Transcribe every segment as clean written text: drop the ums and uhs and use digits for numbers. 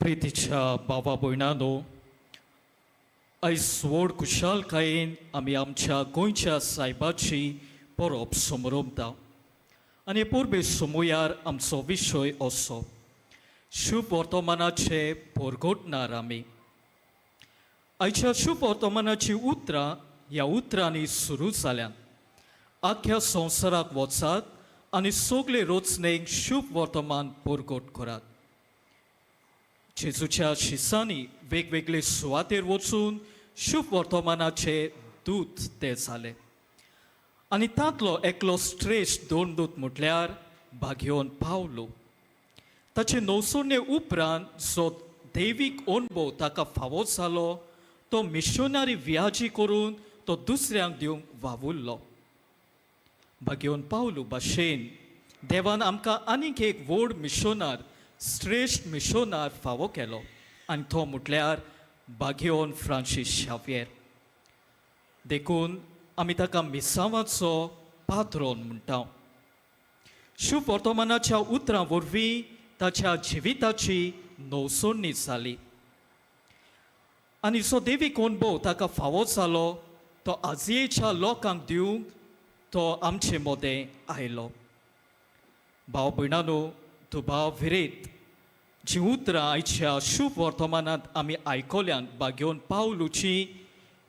प्रितीच्या भावा भयणांनो, आयज व्हड खुशालकायेन आमी आमच्या गोंयच्या सायबाची परब समारंभता आनी परबे सोमुयार आमचो विशय असो शुभ वर्तमानाचे परगोटणार आमी. आयच्या शुभ वर्तमानाची उतरां ह्या उतरांनी सुरू जाल्यान. आख्या संवसाराक वचात आनी सगळे रोचणेक शुभ वर्तमान परगोट करात. जेजूच्या शिसांनी वेगवेगळे सुवातेर वचून शुभ वर्तमानाचे दूत ते जाले आनी तांतलो एकलो श्रेश्ठ दोन म्हटल्यार भाग्योन पावलो. ताचे नवसोडणे उपरांत जो दैवीक अणभव ताका फावो जालो तो मिशनरी व्याजी करून तो दुसऱ्यांक दिवंक वावुरलो. भाग्योन पावलो भाशेन देवान आमकां आनीक एक व्हड मिशनार श्रेश्ठ मिशनार फावो केलो आनी तो म्हटल्यार भाग्योन फ्रांसीस शावेर. देखून आमी ताका मिसांवाचो पात्रोन म्हणटा. शुभ वर्तमानाच्या उतरां वरवीं ताच्या जिविताची नवसोडणी जाली आनी जो दैवीक अणभव ताका फावो जालो तो आजयेच्या लोकांक दिवंक तो आमचे मोदें आयलो. भाव भयणांनो, तुभाव विरेत जी उतरां आयच्या शुभ वर्तमानांत आमी आयकल्यान भाग्योन पावलुची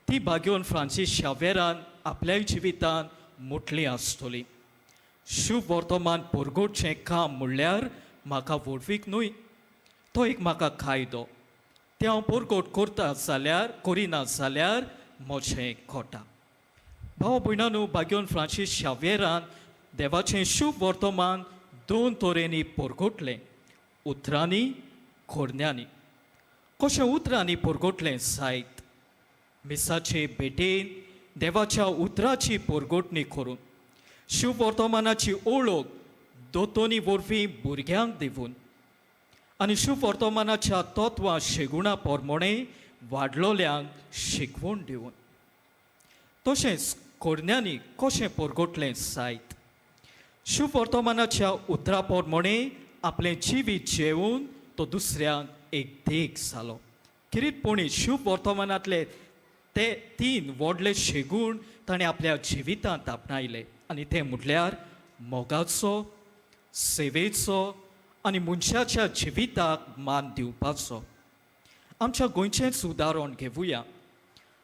ती भाग्योन फ्रांसीस शावेरान आपल्या जिवितांत म्हटली आसतली. शुभ वर्तमान परगोटचें काम म्हणल्यार म्हाका वडवीक न्हय, तो एक म्हाका कायदो. तें हांव परगोट करता जाल्यार करिना जाल्यार म्हजें खोटा. भाव भयणांनो, भाग्योन फ्रांसीस शावेरान देवाचें शुभ वर्तमान दोन तरेनी परगोटलें, उतरांनी खोरण्यांनी. कशें उतरांनी परगोटलें जायत. मिसाचे भेटेन देवाच्या उतराची परगोटणी करून शुभ वर्तमानाची ओळख दोतोनी वरवीं भुरग्यांक दिवून आनी शुभ वर्तमानाच्या तत्वां शेगुणा प्रमाणे वाडलोल्यांक शिकवण दिवन. तशेंच खोरण्यांनी कशें परगोटलें जायत. शुभ वर्तमानाच्या उतरा प्रमाणे आपलें जिवीत जेवून तो दुसऱ्यांक एक देख जालो. किरीटपणी शुभ वर्तमानांतले ते तीन व्हडले शेगूण ताणें आपल्या जिवितांत आपणायले आनी ते म्हटल्यार मोगाचो, सेवेचो आनी मनशाच्या जिविताक मान दिवपाचो. आमच्या गोंयचेंच उदाहरण घेवया.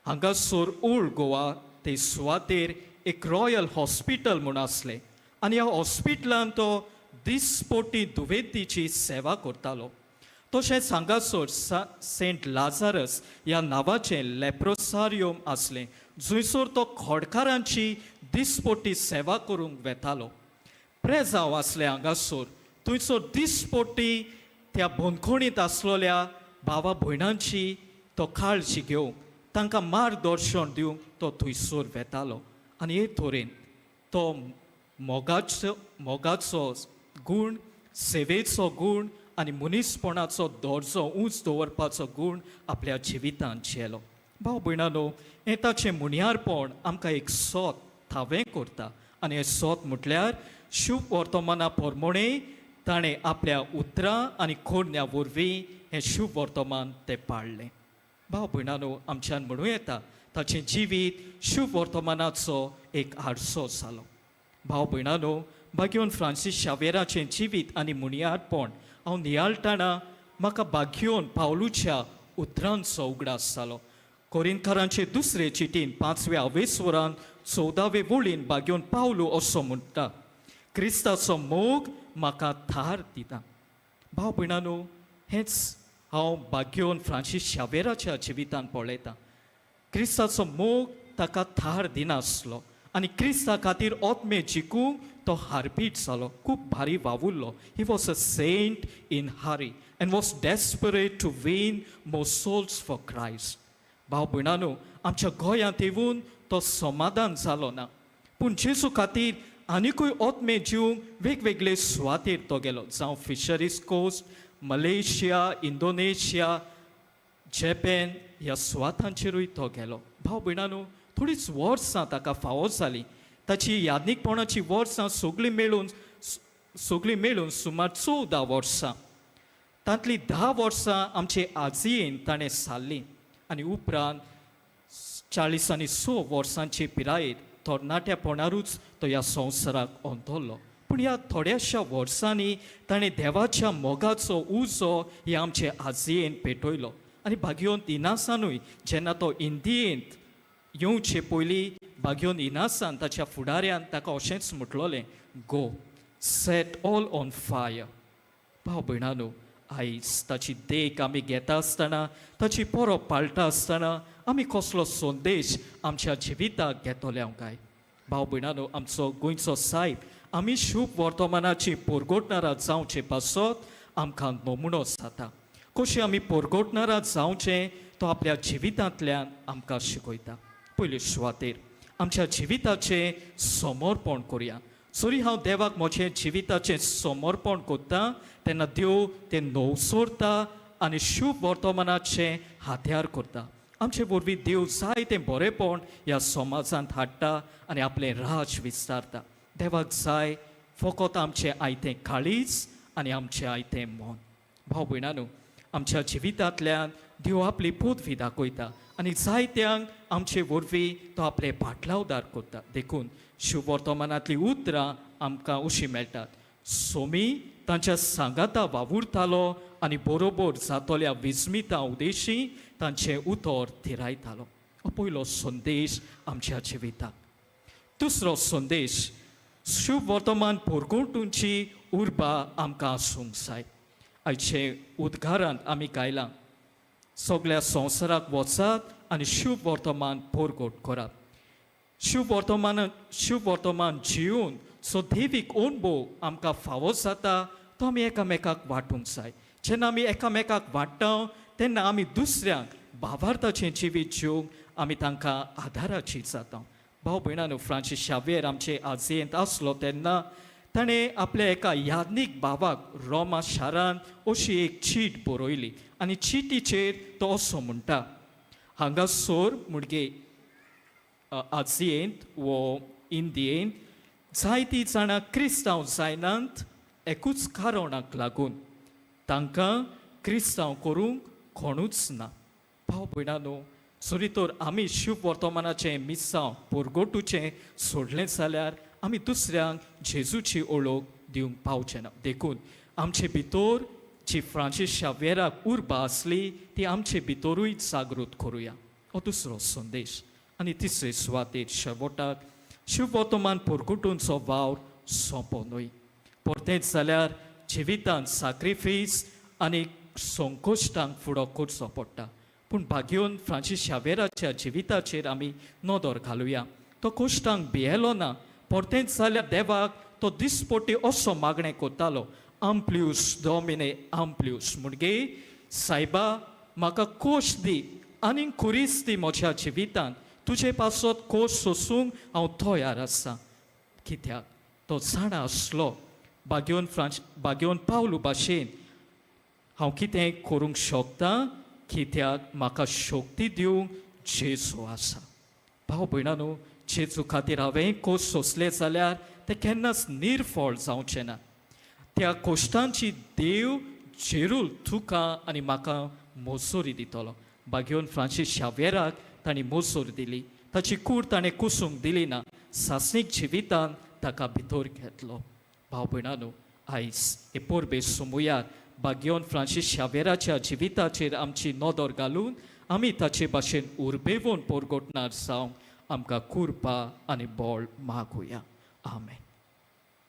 हांगासर ओल्ड गोवा ते सुवातेर एक रॉयल हॉस्पिटल म्हूण आसलें आनी ह्या हॉस्पिटलांत तो दिसपोटी दुयेंतीची सेवा करतालो. तशेंच हांगासर सेंट लाजारस ह्या नांवाचें लेप्रोसारियम आसलें जंयसर तो खोडकारांची दिसपोटी सेवा करूंक वेतालो. प्रेजांव आसलें हांगासर, थंयसर दिसपोटी त्या बंदखणींत आसलोल्या भावा भयणांची तो काळजी घेवंक तांकां मार्गदर्शन दिवंक तो थंयसर वेतालो. आनी हे तरेन तो मोगाचो गूण, सेवेचो गूण आनी मनीसपणाचो दर्जो उंच दवरपाचो गूण आपल्या जिवितांत जेलो. भाव भयणांनो, हें ताचें मुनियारपण आमकां एक सोत थावें करता आनी हें सोत म्हटल्यार शुभ वर्तमाना प्रमाणे ताणें आपल्या उतरां आनी खोरण्यां वरवीं हें शुभ वर्तमान तें पाळलें. भाव भयणांनो, आमच्यान म्हणूं येता ताचें जिवीत शुभ वर्तमानाचो एक हारसो जालो. भाव भयणांनो, भाग्योन फ्रांसीस शावेराचें जिवीत आनी मुनियारपण हांव नियाळटना म्हाका भाग्योन पावलुच्या उतरांचो उगडास जालो. कोरिंथकारांचे दुसरे चिटीन 5व्या अवेस्वरांत 14वे वळीन भाग्योन पावलो असो म्हणटा, क्रिस्ताचो मोग म्हाका थार दिता. भाव भयणांनो, हेंच हांव भाग्योन फ्रांसीस शावेराच्या जिवितांत पळयतां. क्रिस्ताचो मोग ताका थार दिनासलो आनी क्रिस्ता खातीर ओतमे जिखूंक तो हारपीट जालो. खूब भारी वावुरलो. He was a saint in hurry and was desperate to win more souls for Christ. भाव भयणांनो, आमच्या गोंयांत येवन तो समाधान जालो ना, पूण जेजू खातीर आनिकूय ओतमे जिवंक वेगवेगळे सुवातेर तो गेलो. जावं fisheries coast, Malaysia, Indonesia, Japan ह्या सुवातांचेरूय तो गेलो. भाव भयणांनो, थोडीच वर्सां ताका फावो जाली. ताची यादनीकपणाची वर्सां सगळीं मेळून सुमार 14 वर्सां तांतली 10 वर्सां आमचे आजयेन ताणें सारलीं आनी उपरांत 40 आनी 100 वर्सांचे पिरायेर तरणाट्यापणारूच तो ह्या संवसाराक अंतरलो. पूण ह्या थोड्याशा वर्सांनी ताणें देवाच्या मोगाचो उजो हे आमचे आजयेन पेटयलो. आनी भाग्योन इनासानूय जेन्ना तो इंडियेंत येवचे पयलीं भाग्योन इनासान ताच्या फुडाऱ्यान ताका अशेंच म्हटलोलें, go set all on fire. भाव भयणानो, आयज ताची देख आमी घेता आसतना, ताची पोरो पाळटा आसतना आमी कसलो संदेश आमच्या जिविताक घेतले काय? भाव भयणानो, आमचो गोंयचो साहेब आमी शुभ वर्तमानाची पोरगोटणारां जावचे पासत आमकां नमुनो जाता. कशें आमी पोरगोटणारां जावचें तो आपल्या जिवितांतल्यान आमकां शिकयता. पयले सुवातेर आमच्या जिविताचें समर्पण करुया. जरी हांव देवाक म्हजें जिविताचें समर्पण करता तेन्ना देव तें नवसोरता आनी शुभ वर्तमानाचें हात्यार करता. आमचे वरवीं देव जायतें बरेंपण ह्या समाजांत हाडटा आनी आपलें राज विस्तारता. देवाक जाय फकत आमचें आयतें काळीज आनी आमचें आयतें मन. भाव भयणानो, आमच्या जिवितांतल्यान देव आपली पदवी दाखयता आनी जायत्यांक आमचे वरवीं तो आपले पाटलावदार करता. देखून शुभ वर्तमानांतलीं उतरां आमकां अशीं मेळटात. सोमी तांच्या सांगाता वावुरतालो आनी बरोबर जातोल्या विस्मिता उदेशी तांचें उतर थिरायतालो. हो पयलो संदेश आमच्या जिविताक. दुसरो संदेश, शुभ वर्तमान पोरगोटूंची उर्बा आमकां आसूंक जाय. आयचे उद्गारांत आमी गायलां, सगळ्या संवसाराक वचात आनी शुभ वर्तमान पोरगोट करात. शुभ वर्तमान जिवन जो देवीक अणभव आमकां फावो जाता तो आमी एकामेकाक वांटूंक जाय. जेन्ना आमी एकामेकाक वांट्टा तेन्ना आमी दुसऱ्यांक भावार्थाचें जिवीत जिवंक आमी तांकां आदाराची जाता. भाव भयणानो, फ्रांसीस शावेर आमचे आजयेंत आसलो तेन्ना ताणें आपल्या एका याज्ञीक भावाक रोमा शारांत अशी एक चीट बरयली आनी चिटीचेर तो असो म्हणटा, हांगासर मुडगे आजयेंत वो इंडियेंत जायतीं जाणां क्रिस्तांव जायनात एकूच कारणाक लागून तांकां क्रिस्तांव करूंक कोणूच ना. भाव भयणानो, जरी तर आमी शुभ वर्तमानाचें मिसांव पोरगोटूचें सोडलें जाल्यार आमी दुसऱ्यांक जेजूची ओळख दिवंक पावचें ना. देखून आमचे भितर जी फ्रांसीस शावेराक उर्बा आसली ती आमचे भितरूय जागृत करुया. हो दुसरो संदेश. आनी तिसरे सुवातेर शेवटाक शुभ वर्तमान पोरगोटूंचो वावर सोंपो न्हय. परतेंच जाल्यार जिवितांत सॅक्रिफीस आनी संकोश्टांक फुडो करचो पडटा. पूण भाग्योन फ्रांसीस शावेराच्या जिविताचेर आमी नदर घालुया. तो कोश्टांक भियेलो ना. परतेंच जाल्यार देवाक तो दिसपट्टी असो मागणें करतालो, आम्प्लियूस डॉमिने आम्प्लियूस, म्हणजे सायबा म्हाका कोश दी आनीक कुरीस दी म्हज्या जिवितांत. तुजे पासत कोश सोसूंक हांव तयार आसां. कित्याक तो जाणा आसलो भाग्योन पावलू भाशेन हांव कितें करूंक शकता, कित्याक म्हाका शक्ती दिवंक जेजू आसा. भाव भयणानो, जेजू खातीर हांवें कोश सोंसले जाल्यार ते केन्नाच निर्फळ जावचें ना. त्या कोश्टांची देव जेरूल तुका आनी म्हाका मोसोरी दितलो. भाग्योन फ्रांसीस शावेराक तांणी मोसोर दिली. ताची कूड ताणें कुसूंक दिली ना. सासणीक जिवितान ताका भितर घेतलो. भाव भयणानो, आयज हे पोरबे सुमुयार भाग्योन फ्रांसीस शावेराच्या जिविताचेर आमची नदर घालून आमी ताचे भाशेन उर्बेवून पोरगोटणार जावंक आमकां कृपा आनी बळ मागुया. आमेन.